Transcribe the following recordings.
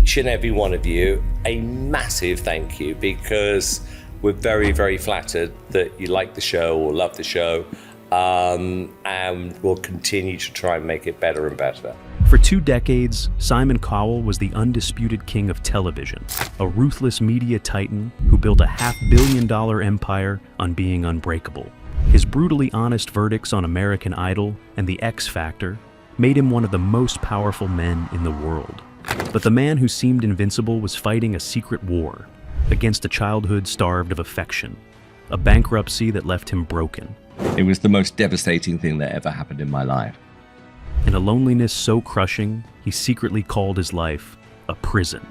each and every one of you a massive thank you, because we're very, very flattered that you like the show or love the show, and we'll continue to try and make it better and better. For 2 decades, Simon Cowell was the undisputed king of television, a ruthless media titan who built a $500 million empire on being unbreakable. His brutally honest verdicts on American Idol and The X Factor made him one of the most powerful men in the world. But the man who seemed invincible was fighting a secret war against a childhood starved of affection, a bankruptcy that left him broken. It was the most devastating thing that ever happened in my life. And a loneliness so crushing, he secretly called his life a prison.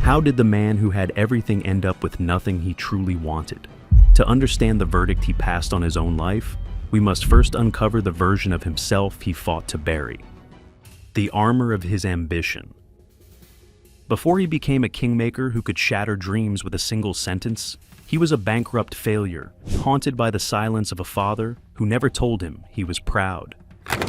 How did the man who had everything end up with nothing he truly wanted? To understand the verdict he passed on his own life, we must first uncover the version of himself he fought to bury. The armor of his ambition. Before he became a kingmaker who could shatter dreams with a single sentence, he was a bankrupt failure, haunted by the silence of a father who never told him he was proud.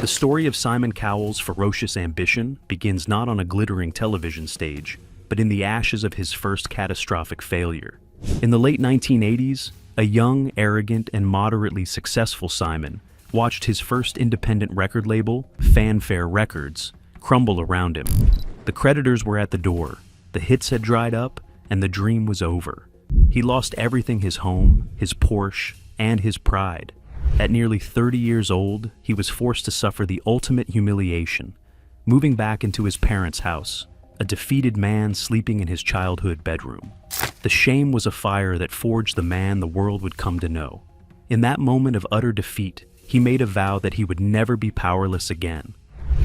The story of Simon Cowell's ferocious ambition begins not on a glittering television stage, but in the ashes of his first catastrophic failure. In the late 1980s, a young, arrogant, and moderately successful Simon watched his first independent record label, Fanfare Records, crumble around him. The creditors were at the door, the hits had dried up, and the dream was over. He lost everything: his home, his Porsche, and his pride. At nearly 30 years old, he was forced to suffer the ultimate humiliation, moving back into his parents' house, a defeated man sleeping in his childhood bedroom. The shame was a fire that forged the man the world would come to know. In that moment of utter defeat, he made a vow that he would never be powerless again.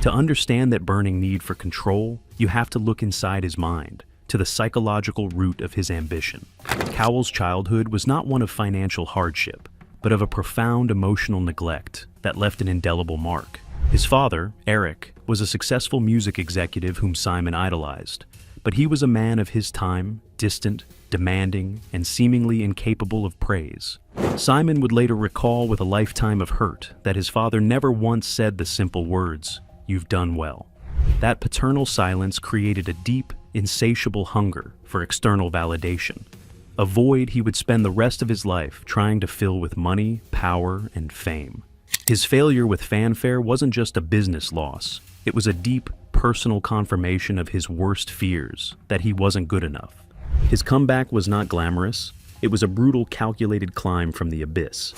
To understand that burning need for control, you have to look inside his mind, to the psychological root of his ambition. Cowell's childhood was not one of financial hardship, but of a profound emotional neglect that left an indelible mark. His father, Eric, was a successful music executive whom Simon idolized, but he was a man of his time, distant, demanding, and seemingly incapable of praise. Simon would later recall with a lifetime of hurt that his father never once said the simple words, "You've done well." That paternal silence created a deep, insatiable hunger for external validation, a void he would spend the rest of his life trying to fill with money, power, and fame. His failure with Fanfare wasn't just a business loss, it was a deep, personal confirmation of his worst fears, that he wasn't good enough. His comeback was not glamorous, it was a brutal, calculated climb from the abyss.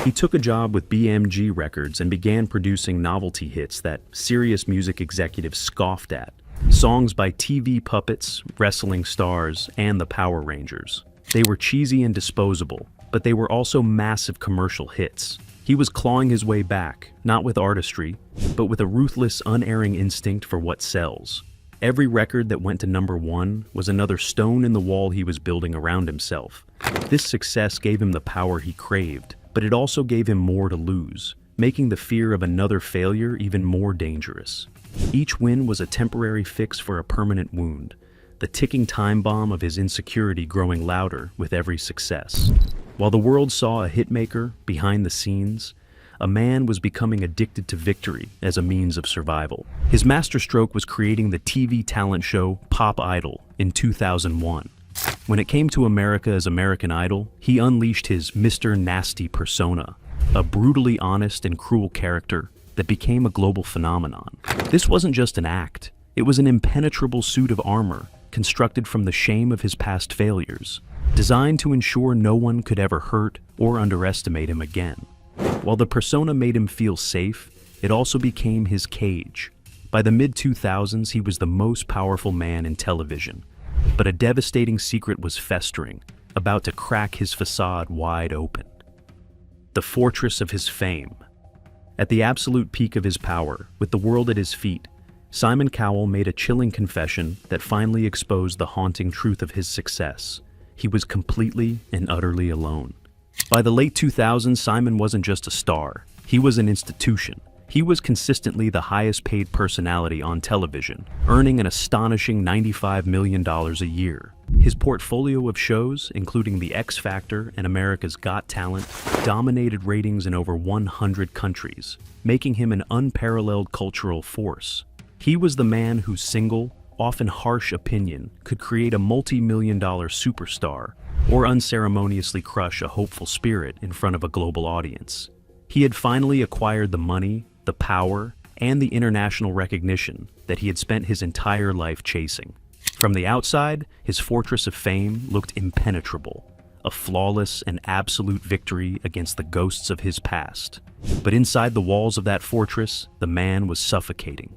He took a job with BMG Records and began producing novelty hits that serious music executives scoffed at. Songs by TV puppets, wrestling stars, and the Power Rangers. They were cheesy and disposable, but they were also massive commercial hits. He was clawing his way back, not with artistry, but with a ruthless, unerring instinct for what sells. Every record that went to #1 was another stone in the wall he was building around himself. This success gave him the power he craved, but it also gave him more to lose, making the fear of another failure even more dangerous. Each win was a temporary fix for a permanent wound, the ticking time bomb of his insecurity growing louder with every success. While the world saw a hitmaker behind the scenes, a man was becoming addicted to victory as a means of survival. His masterstroke was creating the TV talent show Pop Idol in 2001. When it came to America as American Idol, he unleashed his Mr. Nasty persona, a brutally honest and cruel character that became a global phenomenon. This wasn't just an act, it was an impenetrable suit of armor constructed from the shame of his past failures, designed to ensure no one could ever hurt or underestimate him again. While the persona made him feel safe, it also became his cage. By the mid-2000s, he was the most powerful man in television, but a devastating secret was festering, about to crack his facade wide open. The fortress of his fame. At the absolute peak of his power, with the world at his feet, Simon Cowell made a chilling confession that finally exposed the haunting truth of his success. He was completely and utterly alone. By the late 2000s, Simon wasn't just a star. He was an institution. He was consistently the highest paid personality on television, earning an astonishing $95 million a year. His portfolio of shows, including The X Factor and America's Got Talent, dominated ratings in over 100 countries, making him an unparalleled cultural force. He was the man whose single, often harsh opinion could create a multi-million-dollar superstar or unceremoniously crush a hopeful spirit in front of a global audience. He had finally acquired the money, the power, and the international recognition that he had spent his entire life chasing. From the outside, his fortress of fame looked impenetrable, a flawless and absolute victory against the ghosts of his past. But inside the walls of that fortress, the man was suffocating.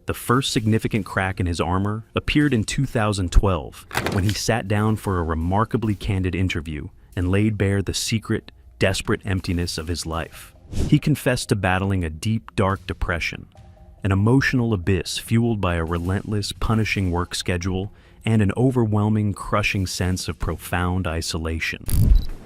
The first significant crack in his armor appeared in 2012, when he sat down for a remarkably candid interview and laid bare the secret, desperate emptiness of his life. He confessed to battling a deep, dark depression, an emotional abyss fueled by a relentless, punishing work schedule and an overwhelming, crushing sense of profound isolation.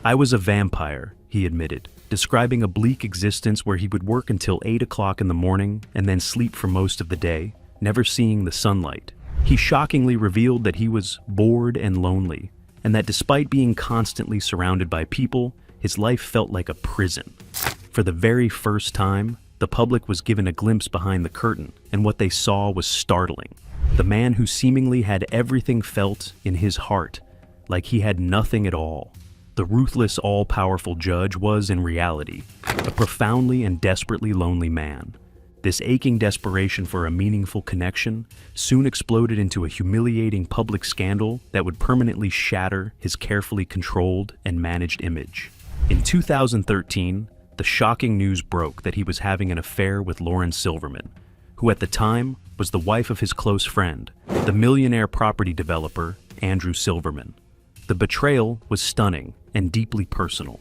"I was a vampire," he admitted, describing a bleak existence where he would work until 8 o'clock in the morning and then sleep for most of the day, never seeing the sunlight. He shockingly revealed that he was bored and lonely, and that despite being constantly surrounded by people, his life felt like a prison. For the very first time, the public was given a glimpse behind the curtain, and what they saw was startling. The man who seemingly had everything felt in his heart, like he had nothing at all. The ruthless, all-powerful judge was, in reality, a profoundly and desperately lonely man. This aching desperation for a meaningful connection soon exploded into a humiliating public scandal that would permanently shatter his carefully controlled and managed image. In 2013, the shocking news broke that he was having an affair with Lauren Silverman, who at the time was the wife of his close friend, the millionaire property developer Andrew Silverman. The betrayal was stunning and deeply personal.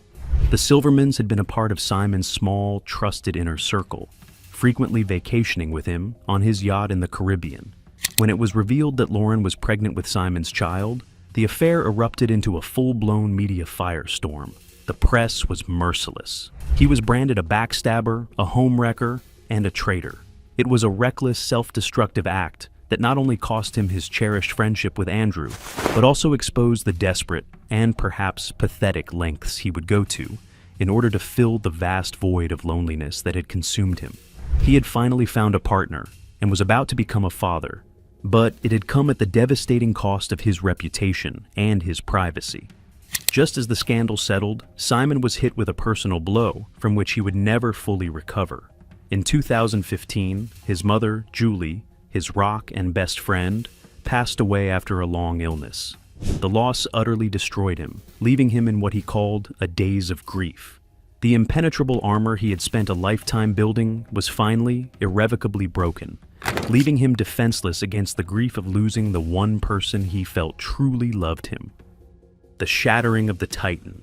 The Silvermans had been a part of Simon's small, trusted inner circle, frequently vacationing with him on his yacht in the Caribbean. When it was revealed that Lauren was pregnant with Simon's child, the affair erupted into a full-blown media firestorm. The press was merciless. He was branded a backstabber, a homewrecker, and a traitor. It was a reckless, self-destructive act that not only cost him his cherished friendship with Andrew, but also exposed the desperate and perhaps pathetic lengths he would go to in order to fill the vast void of loneliness that had consumed him. He had finally found a partner and was about to become a father, but it had come at the devastating cost of his reputation and his privacy. Just as the scandal settled, Simon was hit with a personal blow from which he would never fully recover. In 2015, his mother, Julie, his rock and best friend, passed away after a long illness. The loss utterly destroyed him, leaving him in what he called a daze of grief. The impenetrable armor he had spent a lifetime building was finally, irrevocably broken, leaving him defenseless against the grief of losing the one person he felt truly loved him. The shattering of the Titan.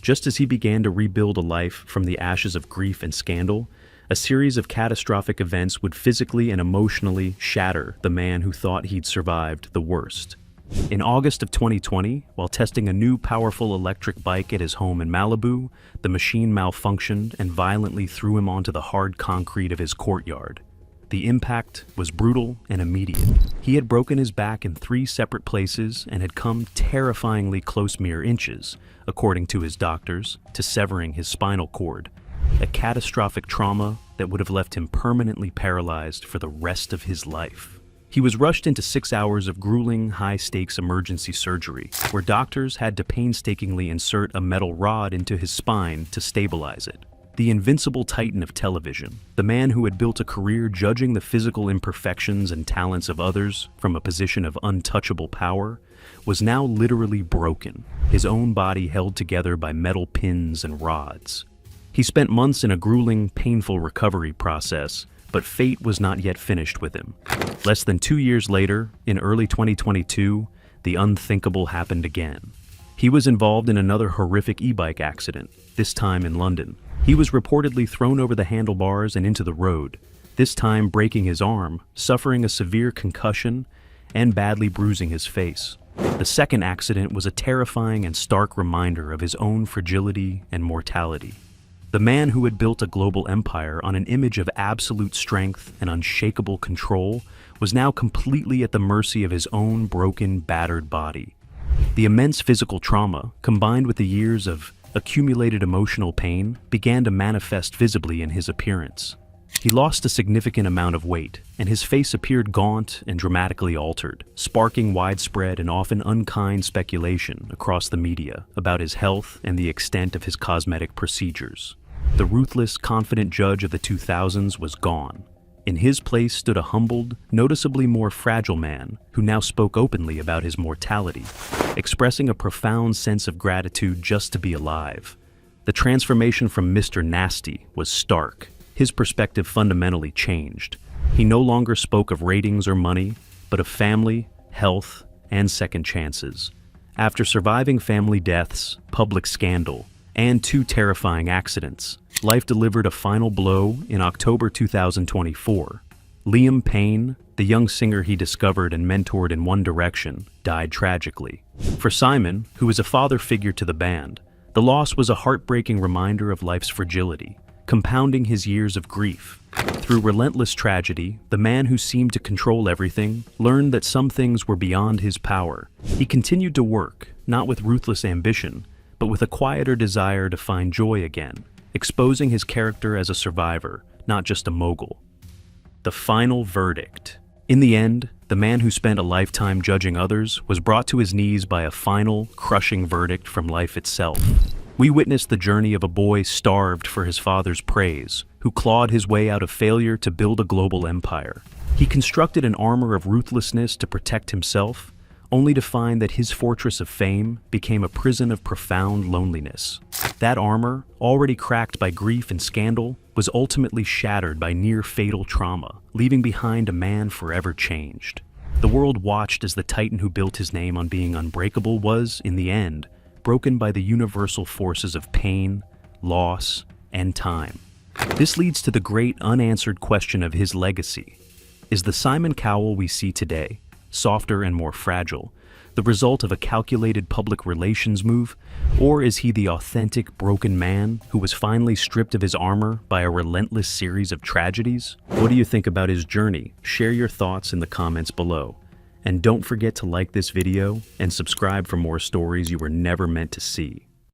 Just as he began to rebuild a life from the ashes of grief and scandal, a series of catastrophic events would physically and emotionally shatter the man who thought he'd survived the worst. In August of 2020, while testing a new powerful electric bike at his home in Malibu, the machine malfunctioned and violently threw him onto the hard concrete of his courtyard. The impact was brutal and immediate. He had broken his back in 3 separate places and had come terrifyingly close, mere inches, according to his doctors, to severing his spinal cord, a catastrophic trauma that would have left him permanently paralyzed for the rest of his life. He was rushed into 6 hours of grueling, high-stakes emergency surgery, where doctors had to painstakingly insert a metal rod into his spine to stabilize it. The invincible titan of television, the man who had built a career judging the physical imperfections and talents of others from a position of untouchable power, was now literally broken, his own body held together by metal pins and rods. He spent months in a grueling, painful recovery process, but fate was not yet finished with him. Less than 2 years later, in early 2022, the unthinkable happened again. He was involved in another horrific e-bike accident, this time in London. He was reportedly thrown over the handlebars and into the road, this time breaking his arm, suffering a severe concussion, and badly bruising his face. The second accident was a terrifying and stark reminder of his own fragility and mortality. The man who had built a global empire on an image of absolute strength and unshakable control was now completely at the mercy of his own broken, battered body. The immense physical trauma, combined with the years of accumulated emotional pain, began to manifest visibly in his appearance. He lost a significant amount of weight, and his face appeared gaunt and dramatically altered, sparking widespread and often unkind speculation across the media about his health and the extent of his cosmetic procedures. The ruthless, confident judge of the 2000s was gone. In his place stood a humbled, noticeably more fragile man who now spoke openly about his mortality, expressing a profound sense of gratitude just to be alive. The transformation from Mr. Nasty was stark. His perspective fundamentally changed. He no longer spoke of ratings or money, but of family, health, and second chances. After surviving family deaths, public scandal, and 2 terrifying accidents, life delivered a final blow in October 2024. Liam Payne, the young singer he discovered and mentored in One Direction, died tragically. For Simon, who was a father figure to the band, the loss was a heartbreaking reminder of life's fragility, compounding his years of grief. Through relentless tragedy, the man who seemed to control everything learned that some things were beyond his power. He continued to work, not with ruthless ambition, but with a quieter desire to find joy again, exposing his character as a survivor, not just a mogul. The final verdict. In the end, the man who spent a lifetime judging others was brought to his knees by a final, crushing verdict from life itself. We witnessed the journey of a boy starved for his father's praise, who clawed his way out of failure to build a global empire. He constructed an armor of ruthlessness to protect himself, only to find that his fortress of fame became a prison of profound loneliness. That armor, already cracked by grief and scandal, was ultimately shattered by near-fatal trauma, leaving behind a man forever changed. The world watched as the titan who built his name on being unbreakable was, in the end, broken by the universal forces of pain, loss, and time. This leads to the great unanswered question of his legacy. Is the Simon Cowell we see today, softer and more fragile, the result of a calculated public relations move, or is he the authentic broken man who was finally stripped of his armor by a relentless series of tragedies? What do you think about his journey? Share your thoughts in the comments below. And don't forget to like this video and subscribe for more stories you were never meant to see.